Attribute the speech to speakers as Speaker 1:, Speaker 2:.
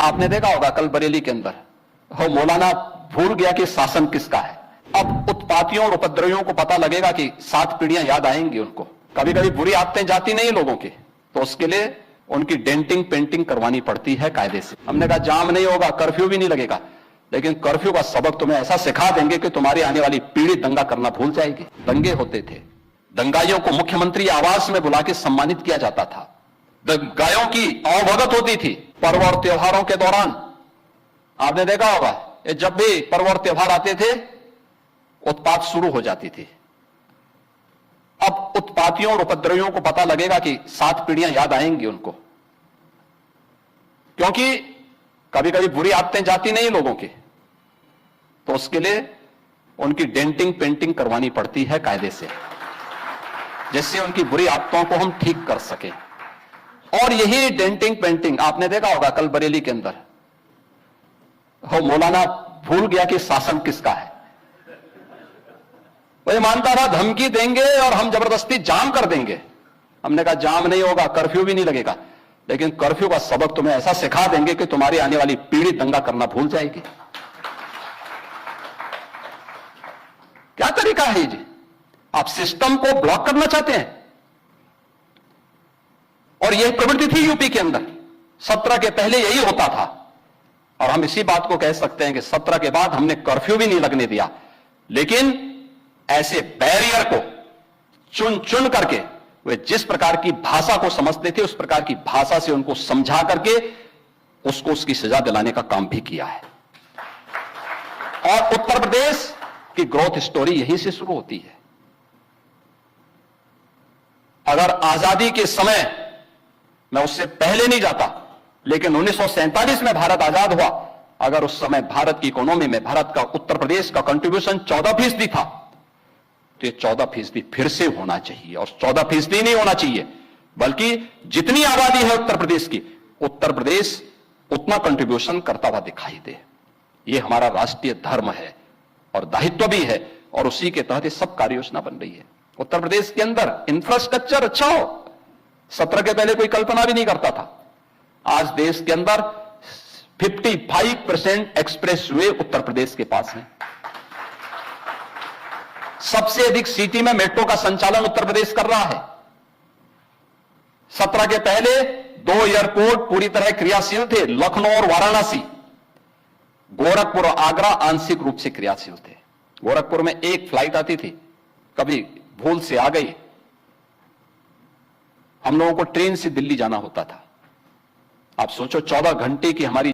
Speaker 1: आपने देखा होगा कल बरेली के अंदर हो मौलाना भूल गया कि शासन किसका है। अब उत्पातियों और उपद्रवियों को पता लगेगा कि 7 पीढ़ियां याद आएंगी उनको। कभी कभी बुरी आदतें जाती नहीं लोगों की, तो उसके लिए उनकी डेंटिंग पेंटिंग करवानी पड़ती है कायदे से। हमने कहा जाम नहीं होगा, कर्फ्यू भी नहीं लगेगा, लेकिन कर्फ्यू का सबक तुम्हें ऐसा सिखा देंगे कि तुम्हारी आने वाली पीढ़ी दंगा करना भूल जाएगी। दंगे होते थे, दंगाइयों को मुख्यमंत्री आवास में बुला के सम्मानित किया जाता था, दंगाइयों की अवभगत होती थी। पर्व और त्योहारों के दौरान आपने देखा होगा, जब भी पर्व और त्योहार आते थे उत्पात शुरू हो जाती थी। अब उत्पातियों और उपद्रवियों को पता लगेगा कि 7 पीढ़ियां याद आएंगी उनको, क्योंकि कभी कभी बुरी आदतें जाती नहीं लोगों की, तो उसके लिए उनकी डेंटिंग पेंटिंग करवानी पड़ती है कायदे से, जिससे उनकी बुरी आदतों को हम ठीक कर सकें। और यही डेंटिंग पेंटिंग आपने देखा होगा कल बरेली के अंदर हो मौलाना भूल गया कि शासन किसका है। वो मानता था धमकी देंगे और हम जबरदस्ती जाम कर देंगे। हमने कहा जाम नहीं होगा, कर्फ्यू भी नहीं लगेगा, लेकिन कर्फ्यू का सबक तुम्हें ऐसा सिखा देंगे कि तुम्हारी आने वाली पीढ़ी दंगा करना भूल जाएगी। क्या तरीका है जी? आप सिस्टम को ब्लॉक करना चाहते हैं। और यह प्रवृत्ति थी यूपी के अंदर, 17 के पहले यही होता था। और हम इसी बात को कह सकते हैं कि 17 के बाद हमने कर्फ्यू भी नहीं लगने दिया, लेकिन ऐसे बैरियर को चुन चुन करके वे जिस प्रकार की भाषा को समझते थे उस प्रकार की भाषा से उनको समझा करके उसको उसकी सजा दिलाने का काम भी किया है। और उत्तर प्रदेश की ग्रोथ स्टोरी यहीं से शुरू होती है। अगर आजादी के समय, मैं उससे पहले नहीं जाता, लेकिन 1947 में भारत आजाद हुआ, अगर उस समय भारत की इकोनॉमी में भारत का उत्तर प्रदेश का कंट्रीब्यूशन 14% था, तो ये 14% फिर से होना चाहिए। और 14% नहीं होना चाहिए, बल्कि जितनी आबादी है उत्तर प्रदेश की, उत्तर प्रदेश उतना कंट्रीब्यूशन करता हुआ दिखाई दे। ये हमारा राष्ट्रीय धर्म है और दायित्व भी है, और उसी के तहत ये सब कार्य योजना बन रही है। उत्तर प्रदेश के अंदर इंफ्रास्ट्रक्चर अच्छा हो, 17 के पहले कोई कल्पना भी नहीं करता था। आज देश के अंदर 55% एक्सप्रेस वे उत्तर प्रदेश के पास है। सबसे अधिक सिटी में मेट्रो का संचालन उत्तर प्रदेश कर रहा है। 17 के पहले 2 एयरपोर्ट पूरी तरह क्रियाशील थे, लखनऊ और वाराणसी। गोरखपुर और आगरा आंशिक रूप से क्रियाशील थे। गोरखपुर में एक फ्लाइट आती थी, कभी भूल से आ गई, हम लोगों को ट्रेन से दिल्ली जाना होता था। आप सोचो 14 घंटे की हमारी